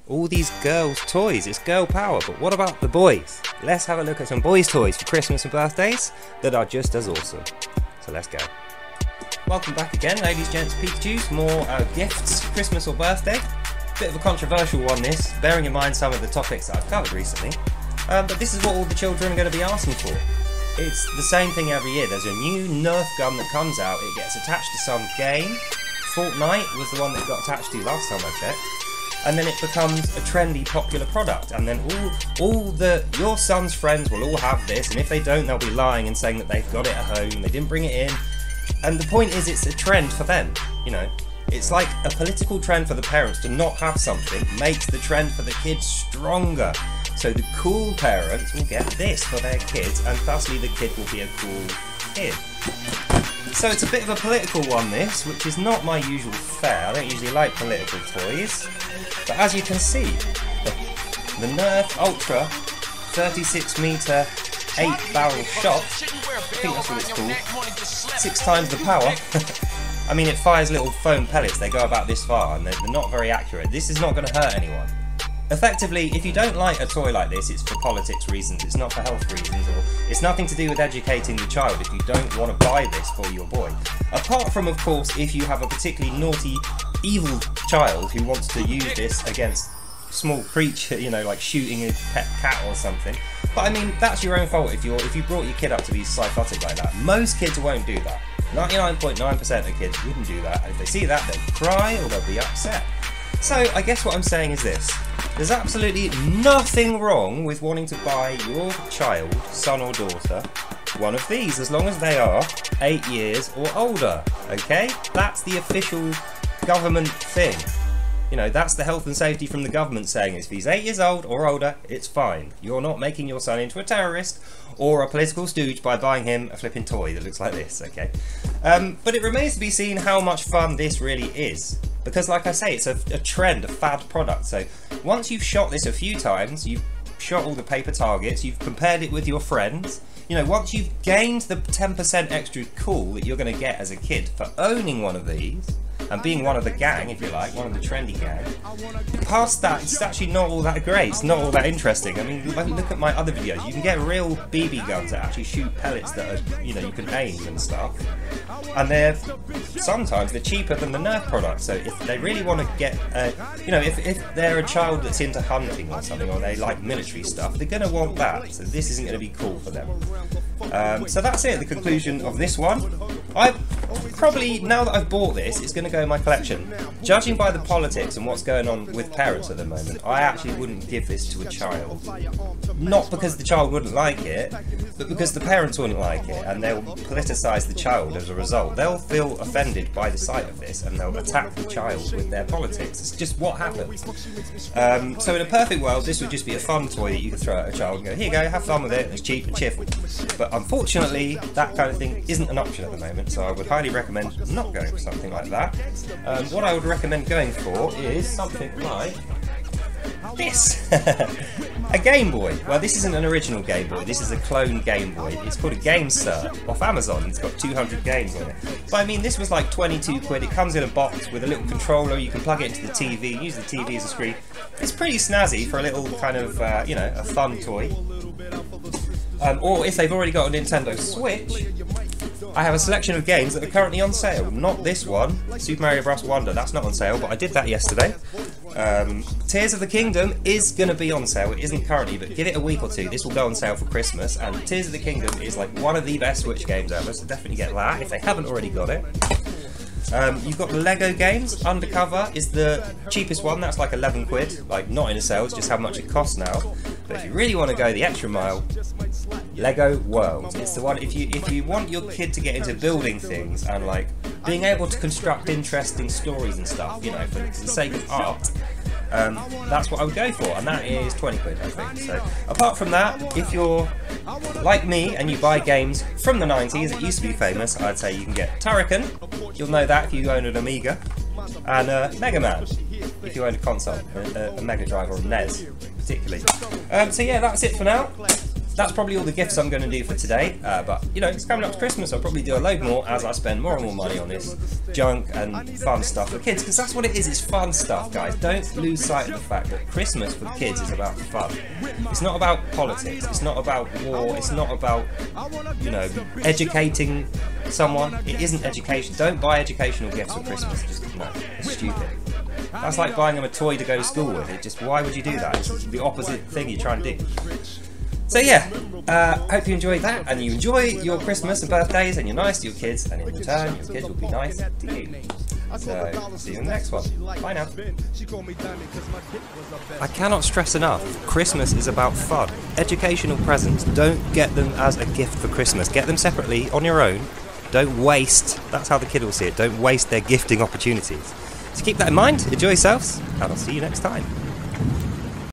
All these girls' toys, it's girl power, but what about the boys? Let's have a look at some boys' toys for Christmas and birthdays that are just as awesome. So let's go. Welcome back again, ladies, gents, Pikachus, more gifts, Christmas or birthday. Bit of a controversial one this, bearing in mind some of the topics that I've covered recently. But this is what all the children are going to be asking for. It's the same thing every year. There's a new Nerf gun that comes out, it gets attached to some game. Fortnite was the one that got attached to last time I checked. And then it becomes a trendy, popular product. And then your son's friends will all have this, and if they don't, they'll be lying and saying that they've got it at home, they didn't bring it in. And the point is, it's a trend for them, you know. It's like a political trend for the parents to not have something makes the trend for the kids stronger. So the cool parents will get this for their kids, and thusly the kid will be a cool kid. So it's a bit of a political one this, which is not my usual fare. I don't usually like political toys. But as you can see, the Nerf Ultra 36 meter 8-barrel shot, I think that's what it's called, 6 times the power. I mean, it fires little foam pellets, they go about this far, and they're not very accurate. This is not going to hurt anyone. Effectively, if you don't like a toy like this, it's for politics reasons, it's not for health reasons, or it's nothing to do with educating the child if you don't want to buy this for your boy. Apart from, of course, if you have a particularly naughty, evil child who wants to use this against small creature, you know, like shooting a pet cat or something. But I mean, that's your own fault if you brought your kid up to be psychotic like that. Most kids won't do that. 99.9% of kids wouldn't do that, and if they see that, they'll cry or they'll be upset. So I guess what I'm saying is this. There's absolutely nothing wrong with wanting to buy your child, son or daughter, one of these, as long as they are 8 years or older, okay? That's the official government thing. You know, that's the health and safety from the government saying if he's 8 years old or older, it's fine. You're not making your son into a terrorist or a political stooge by buying him a flipping toy that looks like this, okay? But it remains to be seen how much fun this really is. Because like I say, it's a trend, a fad product. So once you've shot this a few times, you've shot all the paper targets, you've compared it with your friends, you know, once you've gained the 10% extra cool that you're going to get as a kid for owning one of these, and being one of the gang, if you like, one of the trendy gang, past that, it's actually not all that great, it's not all that interesting. I mean, look at my other videos, you can get real BB guns that actually shoot pellets that are, you know, you can aim and stuff. And sometimes they're cheaper than the Nerf product, so if they really want to get, you know, if they're a child that's into hunting or something, or they like military stuff, they're going to want that, so this isn't going to be cool for them. So that's it, the conclusion of this one. Probably, now that I've bought this, it's going to go in my collection. Judging by the politics and what's going on with parents at the moment, I actually wouldn't give this to a child. Not because the child wouldn't like it, but because the parents wouldn't like it, and they'll politicise the child as a result. They'll feel offended by the sight of this, and they'll attack the child with their politics. It's just what happens. So in a perfect world, this would just be a fun toy that you could throw at a child and go, here you go, have fun with it, it's cheap and cheerful. But unfortunately, that kind of thing isn't an option at the moment, so I would highly recommend not going for something like that. What I would recommend going for is something like this. A Game Boy. Well, this isn't an original Game Boy, this is a clone Game Boy. It's called a Game Sir off Amazon. It's got 200 games on it. But I mean, this was like 22 quid. It comes in a box with a little controller. You can plug it into the TV, use the TV as a screen. It's pretty snazzy for a little kind of, you know, a fun toy. Or if they've already got a Nintendo Switch, I have a selection of games that are currently on sale. Not this one, Super Mario Bros. Wonder, that's not on sale, but I did that yesterday. Tears of the Kingdom is going to be on sale. It isn't currently, but give it a week or two. This will go on sale for Christmas, and Tears of the Kingdom is like one of the best Switch games ever, so definitely get that if they haven't already got it. You've got the Lego games. Undercover is the cheapest one, that's like 11 quid, like not in a sale, it's just how much it costs now. But if you really want to go the extra mile, Lego World. It's the one, if you want your kid to get into building things and like being able to construct interesting stories and stuff, you know, for the sake of art, that's what I would go for, and that is 20 quid, I think. So apart from that, if you're like me and you buy games from the 90s that used to be famous, I'd say you can get Turrican, you'll know that if you own an Amiga, and Mega Man if you own a console, a Mega Drive or a NES particularly. So yeah, that's it for now. that's probably all the gifts I'm going to do for today, but you know, it's coming up to Christmas, I'll probably do a load more as I spend more and more money on this junk and fun stuff for kids, because that's what it is, it's fun stuff, guys. Don't lose sight of the fact that Christmas for kids is about fun. It's not about politics, it's not about war, it's not about, you know, educating someone. It isn't education. Don't buy educational gifts for Christmas. Just, no, it's stupid. That's like buying them a toy to go to school with. It just, why would you do that? It's the opposite thing you're trying to do. So yeah, hope you enjoyed that, and you enjoy your Christmas and birthdays, and you're nice to your kids, and in return, your kids will be nice to you. So, see you in the next one. Bye now. I cannot stress enough, Christmas is about fun. Educational presents, don't get them as a gift for Christmas. Get them separately, on your own. Don't waste, that's how the kid will see it, don't waste their gifting opportunities. So keep that in mind, enjoy yourselves, and I'll see you next time.